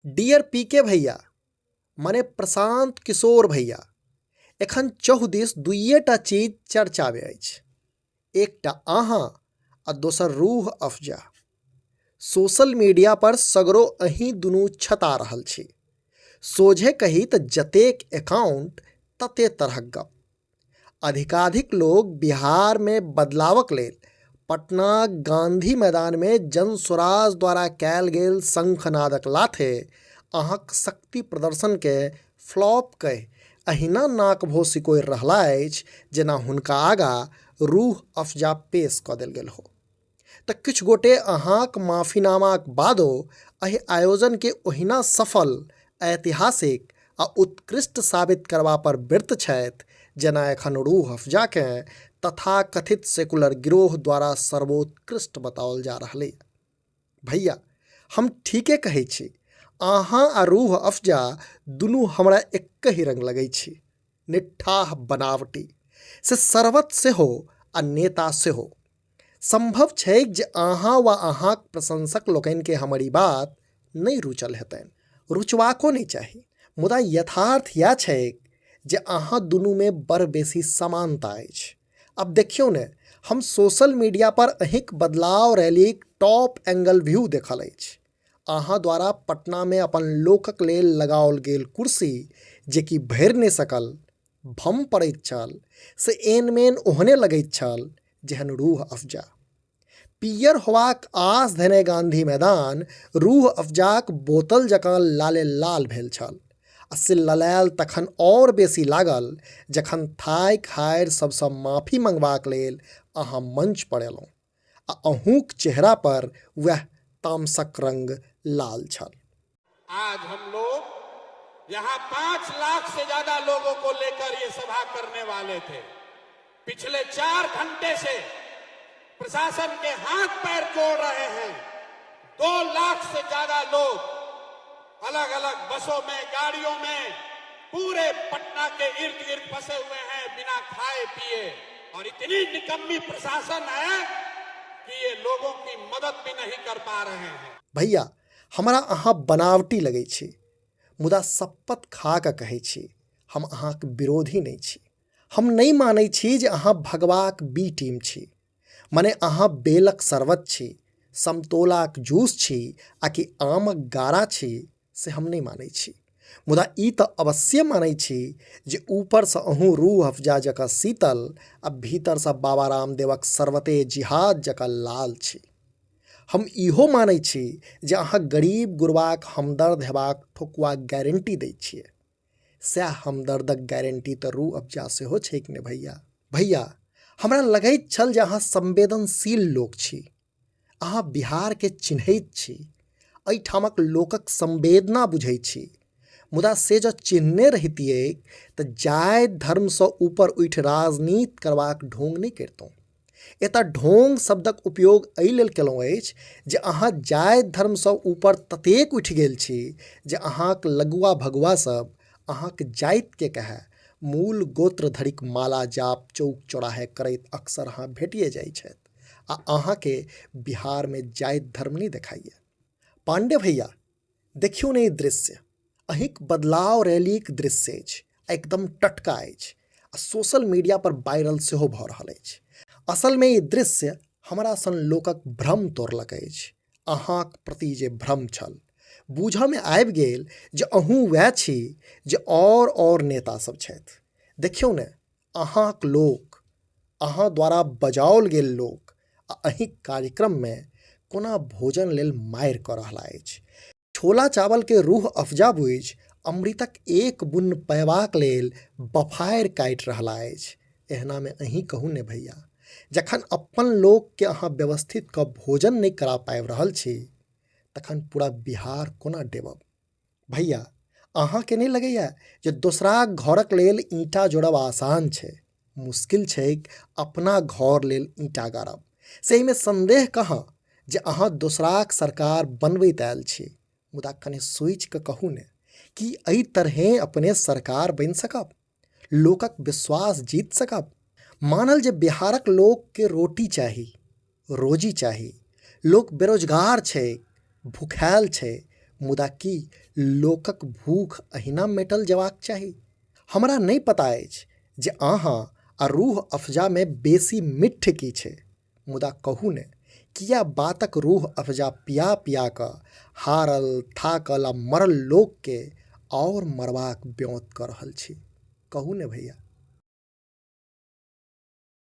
Dear पीके भैया मने प्रशांत किशोर भैया एखन चहुदिस दुइये टा चीज चर्चामे अछि। एकटा अहाँ आ दोसर रूह अफजा। सोशल मीडिया पर सगरो अहीं दुनू छता रहल छी। सोझे कही तऽ जतेक एकाउंट तते तरहक गप। अधिकाधिक लोग बिहार में बदलावक लेल पटना गांधी मैदान में जन स्वराज द्वारा कैल गेल शंखनादक लाथे अहाँक शक्ति प्रदर्शन के फ्लॉप कहि अहिना नाक भो सिकोड़ि रहला अछि जेना हुनका आगा रूह अफजा पेश कऽ देल गेल हो। तऽ किछु गोटे अहाँक माफीनामाक बादो एहि आयोजन के ओहिना सफल, ऐतिहासिक आ उत्कृष्ट साबित करबा पर व्यर्थ छथि जेना एखन रूह अफजाकेँ तथाकथित सेकुलर गिरोह द्वारा सर्वोत्कृष्ट बताओल जा रहलै। भैया हम ठीके कहै छी, अहाँ आ रूह अफजा दुनू हमरा एक ही रंग लगै छी। निट्ठाह बनावटी से सर्वत सेहो आ नेता सेहो। संभव छै जे अहाँ वा अहाँक प्रशंसक लोकनि के हमर ई बात नहीं रुचल हेतनि, रुचबाको नहीं चाही। मुदा यथार्थ यह छै जे अहाँ दुनू में बड़ बेसी समानता अछि। अब देखियौ ने, हम सोशल मीडिया पर अहिंक बदलाव रैलीक टॉप एंगल व्यू देखल अछि। अहाँ द्वारा पटना में अपन लोकक लेल लगाओल गेल कुर्सी जे कि भरि नहीं सकल, भम पड़ैत छल, से एनमेन ओहने लगैत छल जेहन रूह अफजा। पियर होबाक आस धने गांधी मैदान रूह अफजाक बोतल जकाँ लाले लाल भेल छल। आ से ललायल तखन और बेसी लागल जखन थाई खायर सबसँ माफी मंगबाक लेल अहाँ मंच पर एलहुँ आ अहूँक चेहरा पर वह तामसक रंग लाल छल। आज हम लोग यहाँ 5 लाख से ज्यादा लोगों को लेकर ये सभा करने वाले थे। पिछले 4 घंटे से प्रशासन के हाथ पैर जोड़ रहे हैं। 2 लाख से ज्यादा लोग अलग अलग बसों में, गाड़ियों में पूरे पटना के इर्द गिर्द फंसे हुए हैं बिना खाए पिए। और इतनी निकम्मी प्रशासन है कि ये लोगों की मदद भी नहीं कर पा रहे हैं। भैया हमरा अहाँ बनावटी लगै छी, मुदा शपथ खा कऽ कहै छी, हम अहाँक विरोधी नहीं छी। हम नहीं मानै छी जे अहाँ भगवाक बी टीम छी। मने अहाँ बेलक शरबत छी, समतोलाक जूस छी आ कि आमक गारा छी से हम नहीं मानै छी। मुदा ई तऽ अवश्य मानै छी जे ऊपरसँ अहूँ रूह अफजा जकाँ शीतल आ भीतरसँ बाबा रामदेवक शरबते जिहाद जकाँ लाल छी। हम इहो मानै छी जे अहाँ गरीब गुरबाक हमदर्द हेबाक ठोकुआ गारंटी दै छियै। सएह हमदर्दक गारंटी तऽ रूह अफजा सेहो छै कि ने भैया। भैया हमरा लगैत छल जे अहाँ संवेदनशील लोक छी। अहाँ बिहार के चिन्हैत छी, एहिठामक लोकक संवेदना बुझैत छी। मुदा से जो चिन्हने रहितियै तऽ जाति धर्मसँ ऊपर उठि राजनीति करबाक ढोंग नहीं करितहुँ। एतऽ ढोंग शब्दक उपयोग एहि लेल केलहुँ अछि जे अहाँ जाति धर्मसँ ऊपर ततेक उठि गेल छी जे अहाँक लଗୁआ भगुआ सब अहाँक जातिके कहै मूल गोत्र धरिक माला जाप चौक चौराहे करैत अक्सर अहाँ भेटिए जाइ छथि आ अहाँके बिहार में जाति धर्म नहीं देखाइए। पांडे भैया देखियौ ने ई दृश्य, अहिंक बदलाव रैलीक दृश्य अछि, एकदम टटका अछि आ सोशल मीडिया पर वायरल सेहो भऽ रहल अछि। असल में ई दृश्य हमरा सन लोकक भ्रम तोड़लक अछि। अहाँक प्रति जे भ्रम छल, बूझऽ में आबि गेल जे अहूँ वएह छी जे और नेता सब छथि। देखियौ ने, अहाँक लोक, अहाँ द्वारा बजाओल गेल लोक आ अहिंक कार्यक्रम में कोना भोजन लेल मारि कऽ रहला अछि। छोला चावल के रूह अफजा बुझि अमृतक एक बुन्न पयबाक लेल बफारि काटि रहला अछि। एहना में अहीं कहू ने भैया, जखन अपन लोक के अहाँ व्यवस्थित कऽ भोजन नहीं करा पाबि रहल छी तखन पूरा बिहार कोना डेबब। भैया अहाँ के नहीं लगैया जे दोसराक घरक लेल ईंटा जोड़ब आसान छै, मुश्किल छै अपना घर लेल ईंटा गाड़ब। से में संदेह कहाँ जे अहाँ दोसराक सरकार बनबैत आयल छी। मुदा कनि सोचि कऽ कहू ने कि एहि तरहे अपने सरकार बनि सकब, लोकक विश्वास जीत सकब। मानल जे बिहारक लोक के रोटी चाही, रोजी चाही, लोक बेरोजगार छै, भूखायल छै, मुदा की लोकक भूख अहिना मेटल जेबाक चाही? हमरा नहीं पता अछि जे अहाँ आ रूह अफजा में बेसी मिठ की छै, मुदा कहू ने किया बातक रूह अफजा पिया पिया कऽ हारल थाकल आ मरल लोक के और मरबाक ब्योंत कऽ रहल छी? कहू ने भैया।